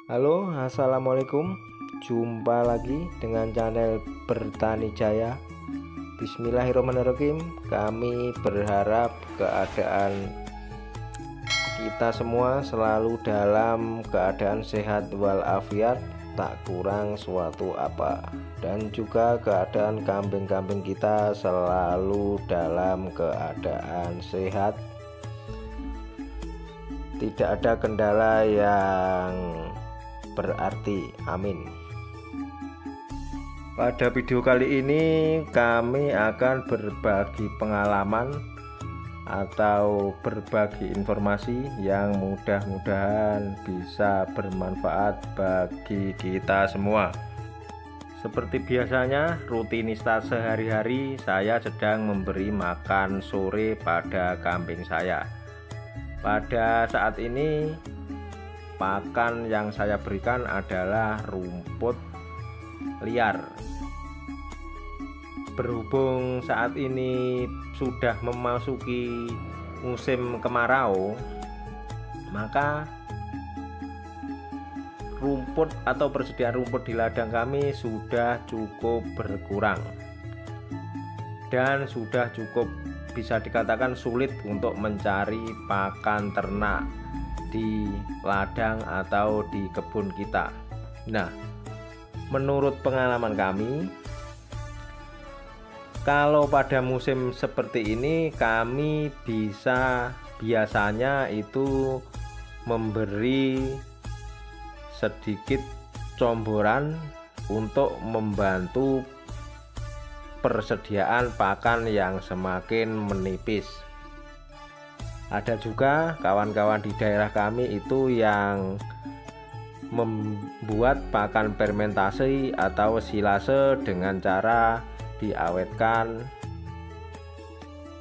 Halo, assalamualaikum. Jumpa lagi dengan channel Bertani Jaya. Bismillahirrahmanirrahim. Kami berharap keadaan kita semua selalu dalam keadaan sehat walafiat, tak kurang suatu apa, dan juga keadaan kambing-kambing kita selalu dalam keadaan sehat, tidak ada kendala yang berarti. Amin. Pada video kali ini kami akan berbagi pengalaman atau berbagi informasi yang mudah-mudahan bisa bermanfaat bagi kita semua. Seperti biasanya, rutinitas sehari-hari saya sedang memberi makan sore pada kambing saya. Pada saat ini pakan yang saya berikan adalah rumput liar. Berhubung saat ini sudah memasuki musim kemarau, maka rumput atau persediaan rumput di ladang kami sudah cukup berkurang dan sudah cukup bisa dikatakan sulit untuk mencari pakan ternak di ladang atau di kebun kita. Nah, menurut pengalaman kami, kalau pada musim seperti ini kami biasanya itu memberi sedikit comboran untuk membantu persediaan pakan yang semakin menipis. Ada juga kawan-kawan di daerah kami itu yang membuat pakan fermentasi atau silase dengan cara diawetkan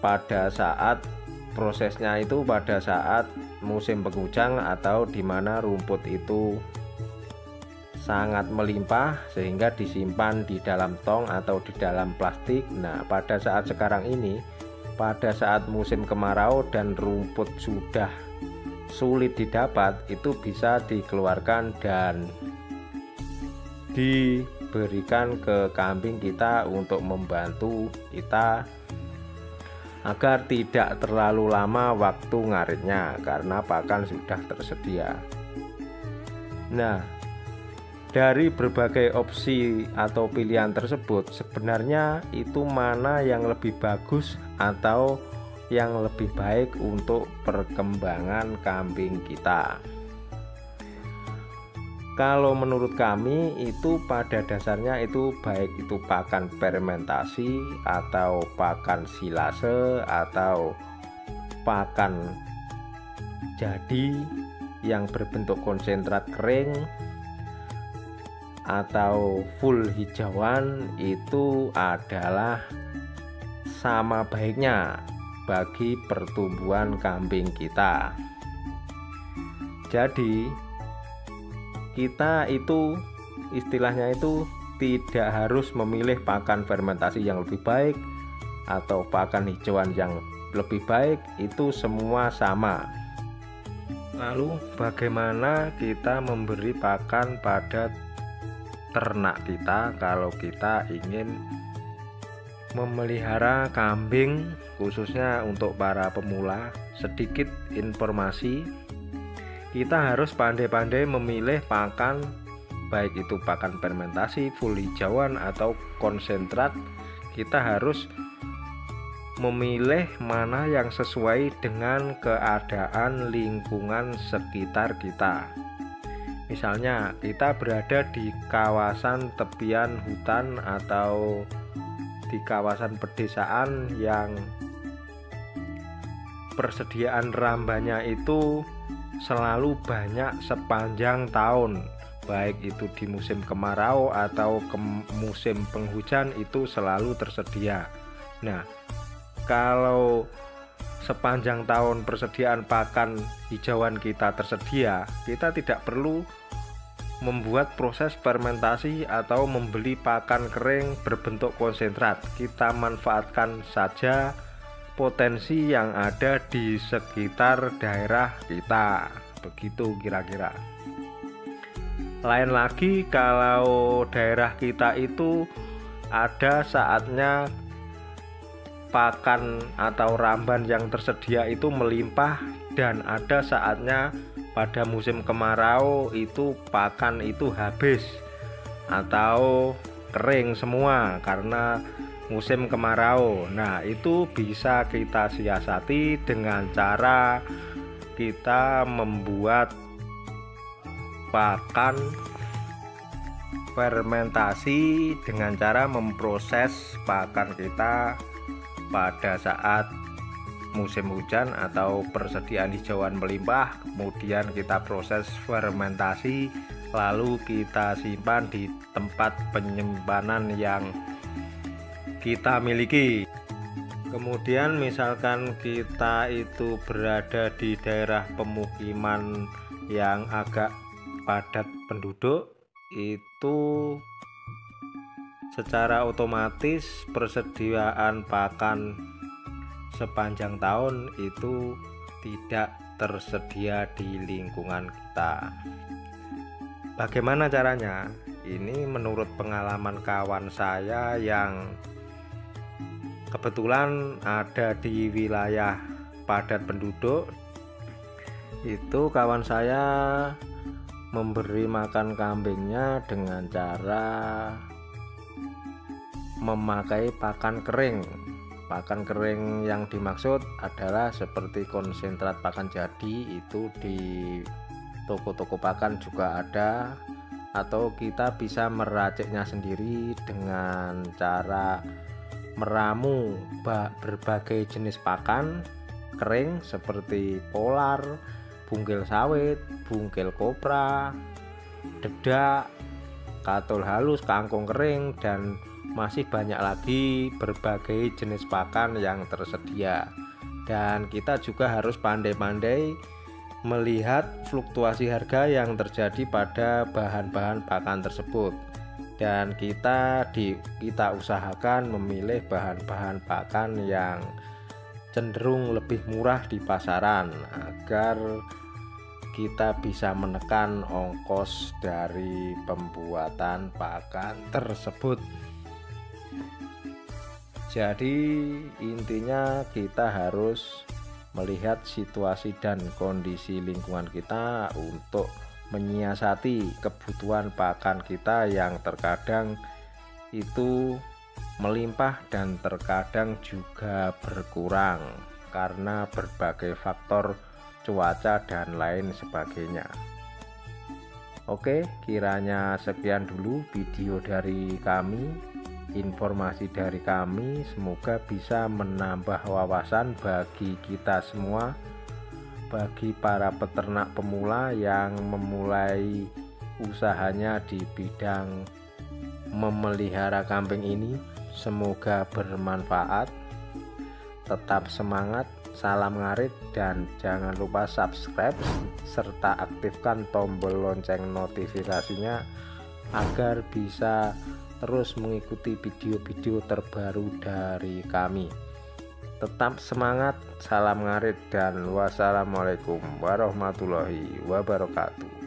pada saat prosesnya itu pada saat musim penghujan atau di mana rumput itu sangat melimpah sehingga disimpan di dalam tong atau di dalam plastik. Nah, pada saat sekarang ini, pada saat musim kemarau dan rumput sudah sulit didapat, itu bisa dikeluarkan dan diberikan ke kambing kita untuk membantu kita agar tidak terlalu lama waktu ngaritnya karena pakan sudah tersedia. Nah, dari berbagai opsi atau pilihan tersebut, sebenarnya itu mana yang lebih bagus atau yang lebih baik untuk perkembangan kambing kita? Kalau menurut kami itu pada dasarnya itu baik itu pakan fermentasi atau pakan silase atau pakan jadi yang berbentuk konsentrat kering atau full hijauan, itu adalah sama baiknya bagi pertumbuhan kambing kita. Jadi kita itu istilahnya itu tidak harus memilih pakan fermentasi yang lebih baik atau pakan hijauan yang lebih baik, itu semua sama. Lalu bagaimana kita memberi pakan pada ternak kita kalau kita ingin memelihara kambing, khususnya untuk para pemula? Sedikit informasi, kita harus pandai-pandai memilih pakan, baik itu pakan fermentasi, full hijauan atau konsentrat. Kita harus memilih mana yang sesuai dengan keadaan lingkungan sekitar kita. Misalnya kita berada di kawasan tepian hutan atau di kawasan pedesaan yang persediaan rambanya itu selalu banyak sepanjang tahun, baik itu di musim kemarau atau musim penghujan, itu selalu tersedia. Nah, kalau sepanjang tahun persediaan pakan hijauan kita tersedia, kita tidak perlu membuat proses fermentasi atau membeli pakan kering berbentuk konsentrat. Kita manfaatkan saja potensi yang ada di sekitar daerah kita. Begitu kira-kira. Lain lagi kalau daerah kita itu ada saatnya pakan atau ramban yang tersedia itu melimpah, dan ada saatnya pada musim kemarau itu pakan itu habis atau kering semua karena musim kemarau. Nah, itu bisa kita siasati dengan cara kita membuat pakan fermentasi dengan cara memproses pakan kita pada saat musim hujan atau persediaan hijauan melimpah, kemudian kita proses fermentasi, lalu kita simpan di tempat penyimpanan yang kita miliki. Kemudian misalkan kita itu berada di daerah pemukiman yang agak padat penduduk, itu secara otomatis persediaan pakan sepanjang tahun itu tidak tersedia di lingkungan kita. Bagaimana caranya? Ini menurut pengalaman kawan saya yang kebetulan ada di wilayah padat penduduk. Itu kawan saya memberi makan kambingnya dengan cara memakai pakan kering. Pakan kering yang dimaksud adalah seperti konsentrat pakan jadi, itu di toko-toko pakan juga ada, atau kita bisa meraciknya sendiri dengan cara meramu berbagai jenis pakan kering seperti polar, bungkil sawit, bungkil kopra, dedak, katul halus, kangkung kering, dan masih banyak lagi berbagai jenis pakan yang tersedia. Dan kita juga harus pandai-pandai melihat fluktuasi harga yang terjadi pada bahan-bahan pakan tersebut, dan kita usahakan memilih bahan-bahan pakan yang cenderung lebih murah di pasaran agar kita bisa menekan ongkos dari pembuatan pakan tersebut. Jadi intinya kita harus melihat situasi dan kondisi lingkungan kita untuk menyiasati kebutuhan pakan kita yang terkadang itu melimpah dan terkadang juga berkurang karena berbagai faktor cuaca dan lain sebagainya. Oke, kiranya sekian dulu video dari kami, informasi dari kami. Semoga bisa menambah wawasan bagi kita semua, bagi para peternak pemula yang memulai usahanya di bidang memelihara kambing ini. Semoga bermanfaat. Tetap semangat, salam ngarit, dan jangan lupa subscribe serta aktifkan tombol lonceng notifikasinya agar bisa terus mengikuti video-video terbaru dari kami. Tetap semangat, salam ngarit, dan wassalamualaikum warahmatullahi wabarakatuh.